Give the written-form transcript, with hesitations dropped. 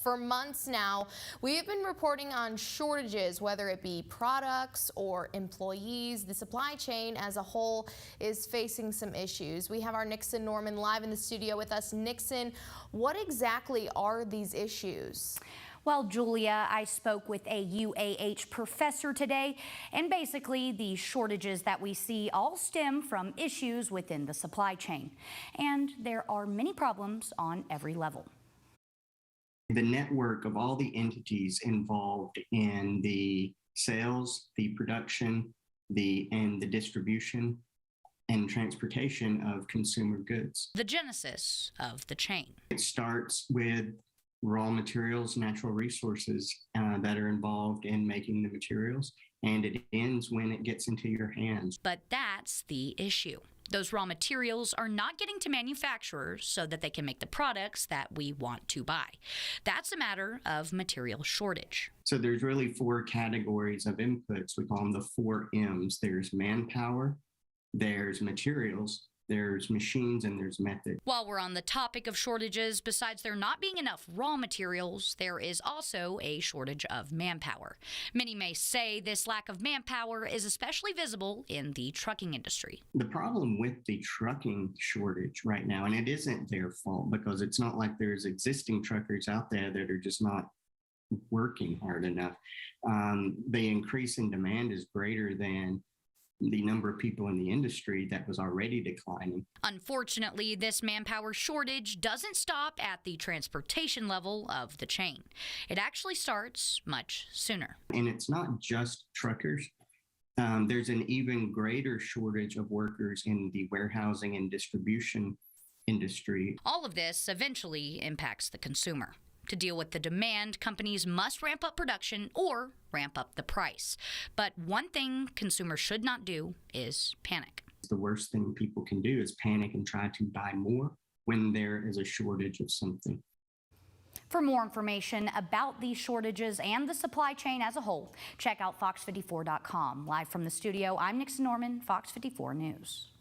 For months now, we have been reporting on shortages, whether it be products or employees. The supply chain as a whole is facing some issues. We have our Nixon Norman live in the studio with us. Nixon, what exactly are these issues? Well, Julia, I spoke with a UAH professor today, and basically the shortages that we see all stem from issues within the supply chain. And there are many problems on every level. The network of all the entities involved in the sales, the production, and the distribution and transportation of consumer goods. The genesis of the chain. It starts with raw materials, natural resources that are involved in making the materials, and it ends when it gets into your hands. But that's the issue. Those raw materials are not getting to manufacturers so that they can make the products that we want to buy. That's a matter of material shortage. So there's really four categories of inputs. We call them the 4 M's. There's manpower, there's materials, there's machines, and there's method. While we're on the topic of shortages, besides there not being enough raw materials, there is also a shortage of manpower. Many may say this lack of manpower is especially visible in the trucking industry. The problem with the trucking shortage right now, and it isn't their fault because it's not like there's existing truckers out there that are just not working hard enough. The increase in demand is greater than the number of people in the industry that was already declining. Unfortunately, this manpower shortage doesn't stop at the transportation level of the chain. It actually starts much sooner. And it's not just truckers. There's an even greater shortage of workers in the warehousing and distribution industry. All of this eventually impacts the consumer. To deal with the demand, companies must ramp up production or ramp up the price. But one thing consumers should not do is panic. The worst thing people can do is panic and try to buy more when there is a shortage of something. For more information about these shortages and the supply chain as a whole, check out fox54.com. Live from the studio, I'm Nixon Norman, Fox 54 News.